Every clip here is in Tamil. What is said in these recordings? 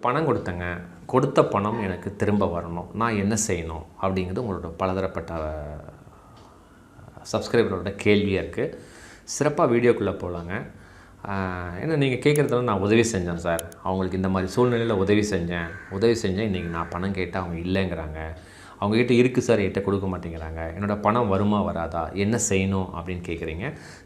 பணம் கொடுத்தேங்க, கொடுத்த பணம் எனக்கு திரும்ப வரணும், நான் என்ன செய்யணும் அப்படிங்கிறது உங்களோட பலதரப்பட்ட சப்ஸ்கிரைபரோட கேள்வியாக இருக்குது. சிறப்பாக வீடியோக்குள்ளே போகலாங்க. ஏன்னா நீங்கள் கேட்குறதுல நான் உதவி செஞ்சேன் சார், அவங்களுக்கு இந்த மாதிரி சூழ்நிலையில் உதவி செஞ்சேன் இன்றைக்கி நான் பணம் கேட்டால் அவங்க இல்லைங்கிறாங்க, அவங்ககிட்ட இருக்குது சார் என்கிட்ட கொடுக்க மாட்டேங்கிறாங்க, என்னோடய பணம் வருமா வராதா, என்ன செய்யணும் அப்படின்னு கேட்குறீங்க.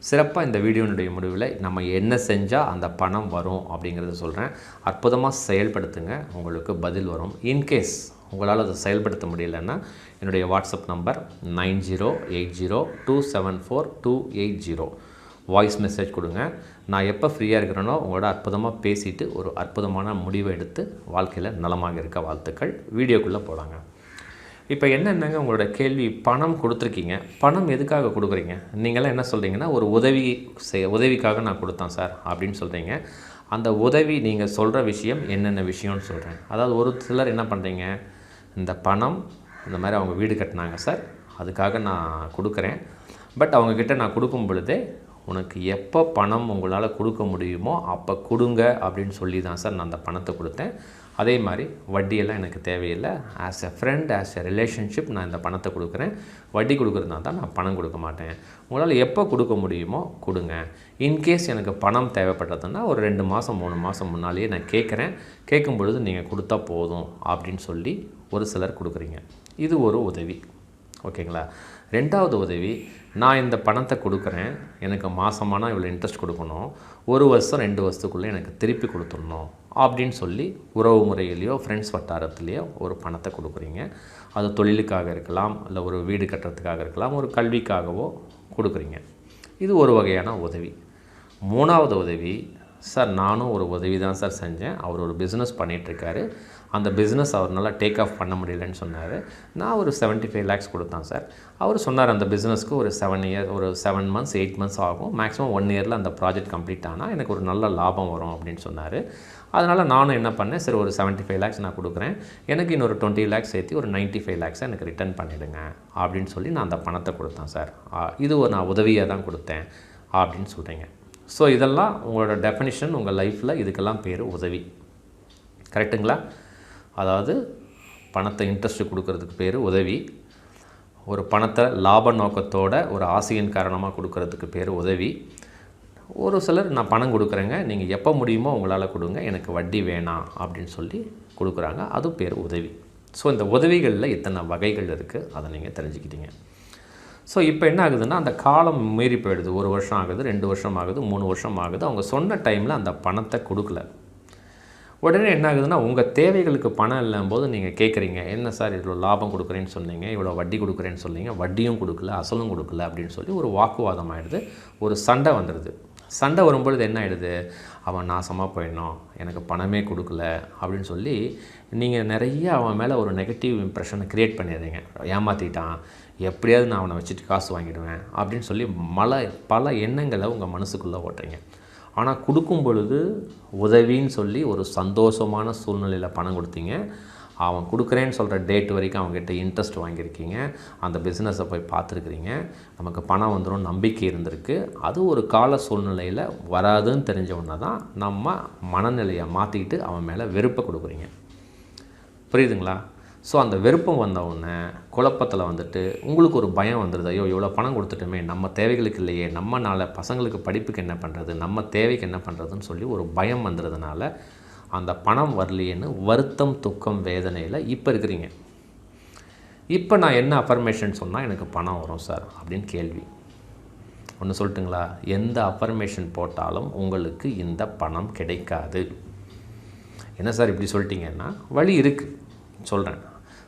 சிறப்பாக இந்த வீடியோனுடைய முடிவில் நம்ம என்ன செஞ்சால் அந்த பணம் வரும் அப்படிங்கிறத சொல்கிறேன். அற்புதமாக செயல்படுத்துங்க, உங்களுக்கு பதில் வரும். இன்கேஸ் உங்களால் அதை செயல்படுத்த முடியலன்னா என்னுடைய வாட்ஸ்அப் நம்பர் 9080274280 வாய்ஸ் மெசேஜ் கொடுங்க. நான் எப்போ ஃப்ரீயாக இருக்கிறேனோ உங்களோட அற்புதமாக பேசிவிட்டு ஒரு அற்புதமான முடிவை எடுத்து வாழ்க்கையில் நலமாக இருக்க வாழ்த்துக்கள். வீடியோக்குள்ளே போகலாங்க. இப்போ என்னென்னங்க உங்களோட கேள்வி, பணம் கொடுத்துருக்கீங்க, பணம் எதுக்காக கொடுக்குறீங்க? நீங்களாம் என்ன சொல்கிறீங்கன்னா, ஒரு உதவிக்காக நான் கொடுத்தேன் சார் அப்படின்னு சொல்கிறீங்க. அந்த உதவி நீங்கள் சொல்கிற விஷயம் என்னென்ன விஷயம்னு சொல்கிறேன். அதாவது ஒரு சிலர் என்ன பண்ணுறீங்க, இந்த பணம் இந்த மாதிரி அவங்க வீடு கட்டினாங்க சார், அதுக்காக நான் கொடுக்குறேன், பட் அவங்கக்கிட்ட நான் கொடுக்கும் பொழுதே உனக்கு எப்போ பணம் உங்களால் கொடுக்க முடியுமோ அப்போ கொடுங்க அப்படின்னு சொல்லி தான் சார் நான் அந்த பணத்தை கொடுத்தேன். அதே மாதிரி வட்டியெல்லாம் எனக்கு தேவையில்லை, as a friend, as a relationship நான் இந்த பணத்தை கொடுக்குறேன், வட்டி கொடுக்குறதுனா தான் நான் பணம் கொடுக்க மாட்டேன், உங்களால் எப்போ கொடுக்க முடியுமோ கொடுங்க. இன்கேஸ் எனக்கு பணம் தேவைப்பட்டதுன்னா ஒரு 2 மாதம் 3 மாதம் முன்னாலேயே நான் கேட்கும் பொழுது நீங்கள் கொடுத்தா போதும் அப்படின்னு சொல்லி ஒரு சிலர் கொடுக்குறீங்க. இது ஒரு உதவி, ஓகேங்களா? 2வது உதவி, நான் இந்த பணத்தை கொடுக்குறேன், எனக்கு மாதமானால் இவ்வளோ இன்ட்ரெஸ்ட் கொடுக்கணும், 1 வருஷம் 2 வருஷத்துக்குள்ளே எனக்கு திருப்பி கொடுத்துடணும் அப்படின்னு சொல்லி உறவு முறையிலையோ ஃப்ரெண்ட்ஸ் வட்டாரத்துலேயோ ஒரு பணத்தை கொடுக்குறீங்க. அது தொழிலுக்காக இருக்கலாம், இல்லை ஒரு வீடு கட்டுறதுக்காக இருக்கலாம், ஒரு கல்விக்காகவோ கொடுக்குறீங்க. இது ஒரு வகையான உதவி. 3வது உதவி, சார் நானும் ஒரு உதவி தான் சார் செஞ்சேன், அவர் ஒரு பிஸ்னஸ் பண்ணிகிட்ருக்காரு, அந்த பிஸ்னஸ் அவர்னால டேக் ஆஃப் பண்ண முடியலன்னு சொன்னார், நான் ஒரு 75 lakhs கொடுத்தேன் சார். அவர் சொன்னார் அந்த பிஸ்னஸ்க்கு ஒரு 7 months 8 months ஆகும், மேக்ஸிமம் 1 yearல அந்த ப்ராஜெக்ட் கம்ப்ளீட் ஆனால் எனக்கு ஒரு நல்ல லாபம் வரும் அப்படின்னு சொன்னார். அதனால் நானும் என்ன பண்ணேன், சரி ஒரு 75 lakhs நான் கொடுக்குறேன், எனக்கு இன்னொரு 20 lakhs சேர்த்து ஒரு 95 lakhs எனக்கு ரிட்டர்ன் பண்ணிவிடுங்க அப்படின்னு சொல்லி நான் அந்த பணத்தை கொடுத்தேன் சார். இது நான் உதவியாக தான் கொடுத்தேன் அப்படின்னு சொல்கிறீங்க. ஸோ இதெல்லாம் உங்களோட டெஃபினிஷன், உங்கள் லைஃப்பில் இதுக்கெல்லாம் பேர் உதவி, கரெக்டுங்களா? அதாவது பணத்தை இன்ட்ரெஸ்ட்டு கொடுக்கறதுக்கு பேர் உதவி, ஒரு பணத்தை லாப நோக்கத்தோட ஒரு ஆசையின் காரணமாக கொடுக்கறதுக்கு பேர் உதவி. ஒரு சிலர் நான் பணம் கொடுக்குறேங்க, நீங்கள் எப்போ முடியுமோ உங்களால் கொடுங்க, எனக்கு வட்டி வேணாம் அப்படின்னு சொல்லி கொடுக்குறாங்க, அது பேர் உதவி. ஸோ இந்த உதவிகளில் இத்தனை வகைகள் இருக்குது, அதை நீங்கள் தெரிஞ்சுக்கிட்டீங்க. ஸோ இப்போ என்ன ஆகுதுன்னா, அந்த காலம் மீறி போயிடுது, 1 வருஷம் ஆகுது, 2 வருஷம் ஆகுது, 3 வருஷம் ஆகுது, அவங்க சொன்ன டைமில் அந்த பணத்தை கொடுக்கல. உடனே என்ன ஆகுதுன்னா, உங்கள் தேவைகளுக்கு பணம் இல்லம்போது நீங்கள் கேட்குறீங்க, என்ன சார் இவ்வளோ லாபம் கொடுக்குறேன்னு சொன்னீங்க, இவ்வளோ வட்டி கொடுக்குறேன்னு சொன்னீங்க, வட்டியும் கொடுக்கல அசலும் கொடுக்கல அப்படின்னு சொல்லி ஒரு வாக்குவாதம் ஆகிடுது, ஒரு சண்டை வந்துடுது. சண்டை வரும்பொழுது என்ன ஆகிடுது, அவன் நாசமாக போயிடணும், எனக்கு பணமே கொடுக்கல அப்படின்னு சொல்லி நீங்கள் நிறைய அவன் மேலே ஒரு நெகட்டிவ் இம்ப்ரெஷனை க்ரியேட் பண்ணிடுறீங்க. ஏமாற்றிட்டான், எப்படியாவது நான் அவனை வச்சுட்டு காசு வாங்கிடுவேன் அப்படின்னு சொல்லி பல எண்ணங்களை உங்கள் மனசுக்குள்ளே ஓட்டுறீங்க. ஆனால் கொடுக்கும் பொழுது உதவின்னு சொல்லி ஒரு சந்தோஷமான சூழ்நிலையில் பணம் கொடுத்தீங்க, அவன் கொடுக்குறேன்னு சொல்கிற டேட் வரைக்கும் அவங்ககிட்ட இன்ட்ரெஸ்ட் வாங்கியிருக்கீங்க, அந்த பிஸ்னஸை போய் பார்த்துருக்குறீங்க, நமக்கு பணம் வந்துடும் நம்பிக்கை இருந்திருக்கு. அது ஒரு கால சூழ்நிலையில் வராதுன்னு தெரிஞ்சவொன்னே தான் நம்ம மனநிலையை மாற்றிக்கிட்டு அவன் மேலே வெறுப்பை கொடுக்குறீங்க, புரியுதுங்களா? ஸோ அந்த வெறுப்பம் வந்தவுடனே குழப்பத்தில் வந்துட்டு உங்களுக்கு ஒரு பயம் வந்துடுது, ஐயோ இவ்வளோ பணம் கொடுத்துட்டோமே, நம்ம தேவைகளுக்கு இல்லையே, நம்ம நாளை பசங்களுக்கு படிப்புக்கு என்ன பண்ணுறது, நம்ம தேவைக்கு என்ன பண்ணுறதுன்னு சொல்லி ஒரு பயம் வந்துடுறதுனால அந்த பணம் வரலையேன்னு வருத்தம் துக்கம் வேதனையில் இப்போ இருக்கிறீங்க. இப்போ நான் என்ன அஃபர்மேஷன் சொன்னால் எனக்கு பணம் வரும் சார் அப்படின்னு கேள்வி. ஒன்று சொல்லட்டுங்களா, எந்த அஃபர்மேஷன் போட்டாலும் உங்களுக்கு இந்த பணம் கிடைக்காது. என்ன சார் இப்படி சொல்லிட்டீங்கன்னா, வழி இருக்குது சொல்கிறேன்.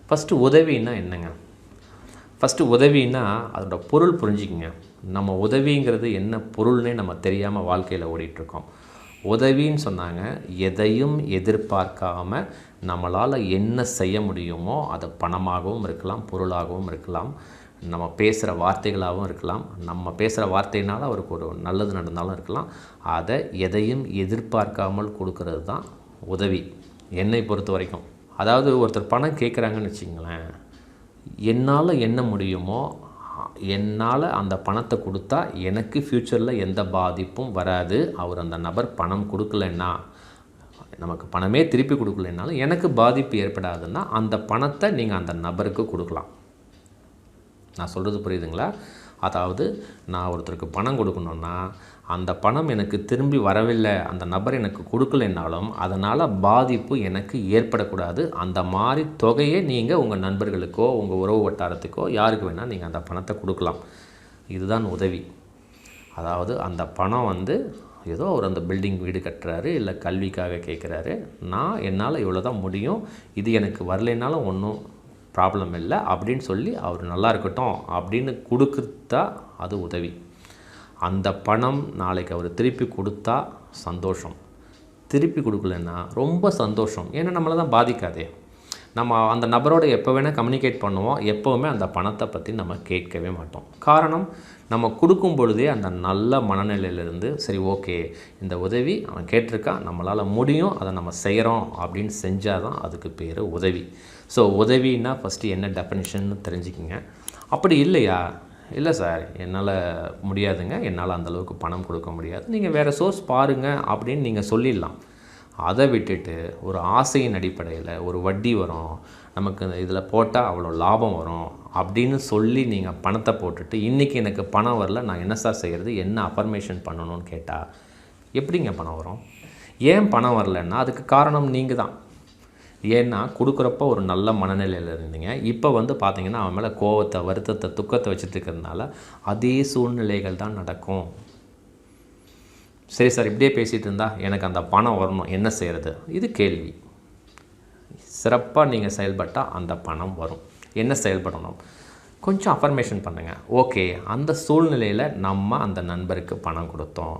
ஃபஸ்ட்டு உதவின்னா என்னங்க? ஃபஸ்ட்டு உதவின்னா அதோட பொருள் புரிஞ்சிக்கங்க. நம்ம உதவிங்கிறது என்ன பொருள்னே நம்ம தெரியாமல் வாழ்க்கையில் ஓடிட்டுருக்கோம். உதவின்னு சொன்னாங்க, எதையும் எதிர்பார்க்காமல் நம்மளால் என்ன செய்ய முடியுமோ அது பணமாகவும் இருக்கலாம், பொருளாகவும் இருக்கலாம், நம்ம பேசுகிற வார்த்தைகளாகவும் இருக்கலாம், நம்ம பேசுகிற வார்த்தையினால் அவருக்கு ஒரு நல்லது நடந்தாலும் இருக்கலாம், அதை எதையும் எதிர்பார்க்காமல் கொடுக்கறது தான் உதவி என்னை பொறுத்த வரைக்கும். அதாவது ஒருத்தர் பணம் கேட்குறாங்கன்னு வச்சிங்களேன், என்னால் என்ன முடியுமோ என்னால் அந்த பணத்தை கொடுத்தா எனக்கு ஃப்யூச்சரில் எந்த பாதிப்பும் வராது, அவர் அந்த நபர் பணம் கொடுக்கலன்னா நமக்கு பணமே திருப்பி கொடுக்கலைனாலும் எனக்கு பாதிப்பு ஏற்படாதுன்னா அந்த பணத்தை நீங்கள் அந்த நபருக்கு கொடுக்கலாம். நான் சொல்கிறது புரியுதுங்களா? அதாவது நான் ஒருத்தருக்கு பணம் கொடுக்கணுன்னா அந்த பணம் எனக்கு திரும்பி வரவில்லை, அந்த நபர் எனக்கு கொடுக்கலைன்னாலும் அதனால் பாதிப்பு எனக்கு ஏற்படக்கூடாது. அந்த மாதிரி தொகையை நீங்கள் உங்கள் நண்பர்களுக்கோ உங்கள் உறவு வட்டாரத்துக்கோ யாருக்கு வேணால் நீங்கள் அந்த பணத்தை கொடுக்கலாம். இதுதான் உதவி. அதாவது அந்த பணம் ஏதோ ஒரு அந்த பில்டிங் வீடு கட்டுறாரு, இல்லை கல்விக்காக கேட்குறாரு, நான் என்னால் இவ்வளோ தான் முடியும், இது எனக்கு வரலைனாலும் ஒன்றும் ப்ராப்ளம் இல்லை அப்படின்னு சொல்லி அவர் நல்லா இருக்கட்டும் அப்படின்னு கொடுக்குறதா அது உதவி. அந்த பணம் நாளைக்கு அவர் திருப்பி கொடுத்தா சந்தோஷம், திருப்பி கொடுக்கலன்னா ரொம்ப சந்தோஷம். ஏன்னா நம்மளை தான் பாதிக்காதே. நம்ம அந்த நபரோடு எப்போ வேணால் கம்யூனிகேட் பண்ணுவோம், எப்போவுமே அந்த பணத்தை பற்றி நம்ம கேட்கவே மாட்டோம். காரணம், நம்ம கொடுக்கும் பொழுதே அந்த நல்ல மனநிலையிலேருந்து சரி ஓகே இந்த உதவி அவன் கேட்டிருக்கான், நம்மளால் முடியும், அதை நம்ம செய்கிறோம் அப்படின்னு செஞ்சால் தான் அதுக்கு பேர் உதவி. ஸோ உதவின்னா ஃபஸ்ட்டு என்ன டெஃபினிஷன்னு தெரிஞ்சுக்கிங்க. அப்படி இல்லையா, இல்லை சார் என்னால் முடியாதுங்க, என்னால் அந்தளவுக்கு பணம் கொடுக்க முடியாது, நீங்கள் வேறு சோர்ஸ் பாருங்கள் அப்படின்னு நீங்கள் சொல்லிடலாம். அதை விட்டுட்டு ஒரு ஆசையின் அடிப்படையில் ஒரு வட்டி வரும், நமக்கு இதில் போட்டால் அவ்வளோ லாபம் வரும் அப்படின்னு சொல்லி நீங்கள் பணத்தை போட்டுட்டு இன்றைக்கி எனக்கு பணம் வரல, நான் என்ன சார் செய்கிறது, என்ன அஃபர்மேஷன் பண்ணணும்னு கேட்டால் எப்படிங்க பணம் வரும்? ஏன் பணம் வரலன்னா அதுக்கு காரணம் நீங்கள் தான். ஏன்னா கொடுக்குறப்ப ஒரு நல்ல மனநிலையில் இருந்தீங்க, இப்போ பார்த்தீங்கன்னா அவன் மேலே கோவத்தை, வருத்தத்தை, துக்கத்தை வச்சுட்டு இருக்கிறதுனால அதே சூழ்நிலைகள் தான் நடக்கும். சரி சார் இப்படியே பேசிகிட்டு இருந்தால் எனக்கு அந்த பணம் வரணும், என்ன செய்கிறது? இது கேள்வி. சிறப்பாக நீங்கள் செயல்பட்டால் அந்த பணம் வரும். என்ன செயல்படணும்? கொஞ்சம் அஃபர்மேஷன் பண்ணுங்கள். ஓகே, அந்த சூழ்நிலையில் நம்ம அந்த நண்பருக்கு பணம் கொடுத்தோம்,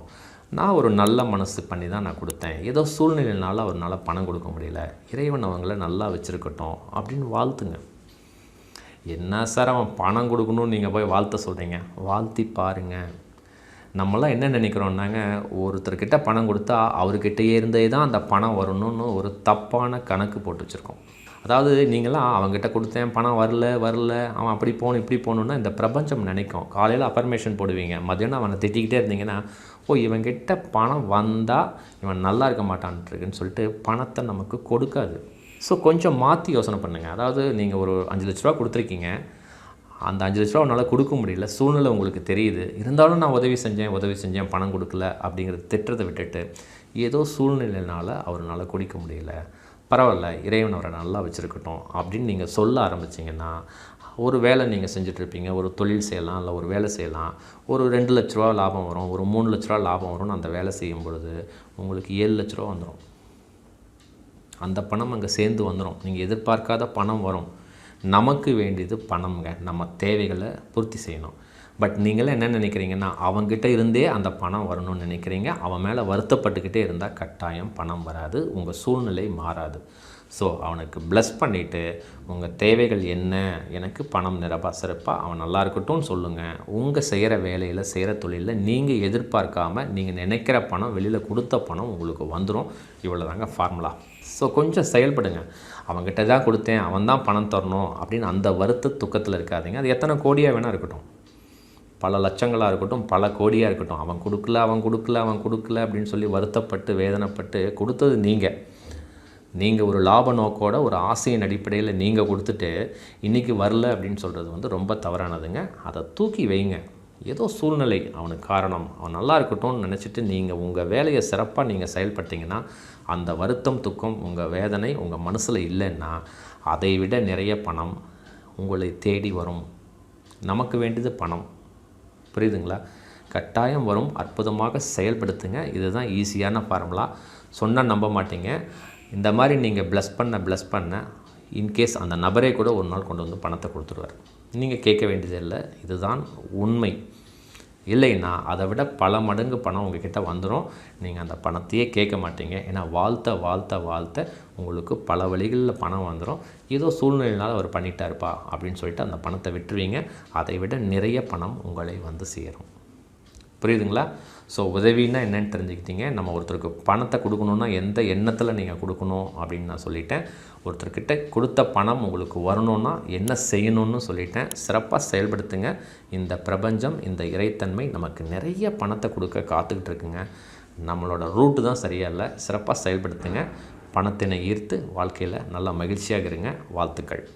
நான் ஒரு நல்ல மனசு பண்ணி தான் நான் கொடுத்தேன், ஏதோ சூழ்நிலையினால அவரால் பணம் கொடுக்க முடியல, இறைவன் அவங்கள நல்லா வச்சுருக்கட்டும் அப்படின்னு வாழ்த்துங்க. என்ன சார் அவன் பணம் கொடுக்கணும்னு நீங்கள் போய் வாழ்த்த சொல்கிறீங்க? வாழ்த்தி பாருங்கள். நம்மளாம் என்ன நினைக்கிறோன்னாங்க, ஒருத்தர்கிட்ட பணம் கொடுத்தா அவர்கிட்டயே இருந்தே தான் அந்த பணம் வரணும்னு ஒரு தப்பான கணக்கு போட்டு வச்சுருக்கோம். அதாவது நீங்களாம் அவங்ககிட்ட கொடுத்தேன் பணம் வரல அவன் அப்படி போகணும் இப்படி போகணுன்னா இந்த பிரபஞ்சம் நினைக்கும். காலையில் அஃபர்மேஷன் போடுவீங்க, மதியானம் அவனை திட்டிக்கிட்டே இருந்தீங்கன்னா இவன்கிட்ட பணம் வந்தால் இவன் நல்லா இருக்க மாட்டான்ட்டுருக்குன்னு சொல்லிட்டு பணத்தை நமக்கு கொடுக்காது. ஸோ கொஞ்சம் மாற்றி யோசனை பண்ணுங்கள். அதாவது நீங்கள் ஒரு 5 லட்ச ரூபா கொடுத்துருக்கீங்க, அந்த 5 லட்ச ரூபா அவனால் கொடுக்க முடியல, சூழ்நிலை உங்களுக்கு தெரியுது, இருந்தாலும் நான் உதவி செஞ்சேன் பணம் கொடுக்கல அப்படிங்கிறது திட்டத்தை விட்டுட்டு ஏதோ சூழ்நிலையினால் அவரால் கொடுக்க முடியல, பரவாயில்ல இறைவன் அவரை நல்லா வச்சுருக்கட்டும் அப்படின்னு நீங்கள் சொல்ல ஆரம்பிச்சிங்கன்னா, ஒரு வேலை நீங்கள் செஞ்சிட்ருப்பீங்க, ஒரு தொழில் செய்யலாம், இல்லை ஒரு வேலை செய்யலாம், ஒரு 2 லட்ச ரூபா லாபம் வரும், ஒரு 3 லட்ச ரூபா லாபம் வரும்னு அந்த வேலை செய்யும் பொழுது உங்களுக்கு 7 லட்ச ரூபா வந்துடும். அந்த பணம் அங்கே சேர்ந்து வந்துடும். நீங்கள் எதிர்பார்க்காத பணம் வரும். நமக்கு வேண்டியது பணம்ங்க, நம்ம தேவைகளை பூர்த்தி செய்யணும். பட் நீங்களே என்ன நினைக்கிறீங்கன்னா, அவங்ககிட்ட இருந்தே அந்த பணம் வரணும்னு நினைக்கிறீங்க. அவன் மேலே வருத்தப்பட்டுக்கிட்டே இருந்தால் கட்டாயம் பணம் வராது, உங்கள் சூழ்நிலை மாறாது. ஸோ அவனுக்கு ப்ளஸ் பண்ணிவிட்டு உங்கள் தேவைகள் என்ன, எனக்கு பணம் நிரப்பா சிறப்பாக அவன் நல்லா இருக்கட்டும்னு சொல்லுங்கள். உங்கள் செய்கிற வேலையில் செய்கிற தொழிலில் நீங்கள் எதிர்பார்க்காம நீங்கள் நினைக்கிற பணம், வெளியில் கொடுத்த பணம் உங்களுக்கு வந்துடும். இவ்வளோ தாங்க ஃபார்முலா. ஸோ கொஞ்சம் செயல்படுங்க. அவங்ககிட்ட தான் கொடுத்தேன், அவன் தான் பணம் தரணும் அப்படின்னு அந்த வருத்த துக்கத்தில் இருக்காதீங்க. அது எத்தனை கோடியாக வேணால் இருக்கட்டும், பல லட்சங்களாக இருக்கட்டும், பல கோடியாக இருக்கட்டும், அவன் கொடுக்கல அப்படின்னு சொல்லி வருத்தப்பட்டு வேதனைப்பட்டு கொடுத்தது நீங்கள் ஒரு லாப நோக்கோட ஒரு ஆசையின் அடிப்படையில் நீங்கள் கொடுத்துட்டு இன்றைக்கி வரல அப்படின்னு சொல்கிறது ரொம்ப தவறானதுங்க. அதை தூக்கி வைங்க. ஏதோ சூழ்நிலை அவனுக்கு காரணம், அவன் நல்லா இருக்கட்டும்னு நினச்சிட்டு நீங்கள் உங்கள் வேலையை சிறப்பாக நீங்கள் செயல்பட்டீங்கன்னா அந்த வருத்தம் துக்கம் உங்கள் வேதனை உங்கள் மனசில் இல்லைன்னா அதை விட நிறைய பணம் உங்களை தேடி வரும். நமக்கு வேண்டியது பணம், புரியுதுங்களா? கட்டாயம் வரும். அற்புதமாக செயல்படுத்துங்க. இதுதான் ஈஸியான ஃபார்முலா. சொன்னால் நம்ப மாட்டீங்க. இந்த மாதிரி நீங்கள் ப்ளஸ் பண்ண இன்கேஸ் அந்த நபரே கூட ஒரு நாள் கொண்டு வந்து பணத்தை கொடுத்துருவார். நீங்கள் கேட்க வேண்டியது இல்லை, இதுதான் உண்மை. இல்லைன்னா அதை விட பல மடங்கு பணம் உங்கள்கிட்ட வந்துடும். நீங்கள் அந்த பணத்தையே கேட்க மாட்டீங்க. ஏன்னா வாழ்த்த உங்களுக்கு பல வழிகளில் பணம் வந்துடும். ஏதோ சூழ்நிலையினால் அவர் பண்ணிட்டாருப்பா அப்படின்னு சொல்லிட்டு அந்த பணத்தை விட்டுருவீங்க. அதை விட நிறைய பணம் உங்களை வந்து சேரும். புரியுதுங்களா? ஸோ உதவின்னா என்னென்னு தெரிஞ்சுக்கிட்டீங்க. நம்ம ஒருத்தருக்கு பணத்தை கொடுக்கணுன்னா எந்த எண்ணத்தில் நீங்கள் கொடுக்கணும் அப்படின்னு நான் சொல்லிட்டேன். ஒருத்தர்கிட்ட கொடுத்த பணம் உங்களுக்கு வரணுன்னா என்ன செய்யணும்னு சொல்லிட்டேன். சிறப்பாக செயல்படுத்துங்க. இந்த பிரபஞ்சம், இந்த இறைத்தன்மை நமக்கு நிறைய பணத்தை கொடுக்க காத்துக்கிட்டு இருக்குங்க. நம்மளோட ரூட்டு தான் சரியாக இல்லை. சிறப்பாக செயல்படுத்துங்க. பணத்தினை ஈர்த்து வாழ்க்கையில் நல்லா மகிழ்ச்சியாக இருங்க. வாழ்த்துக்கள்.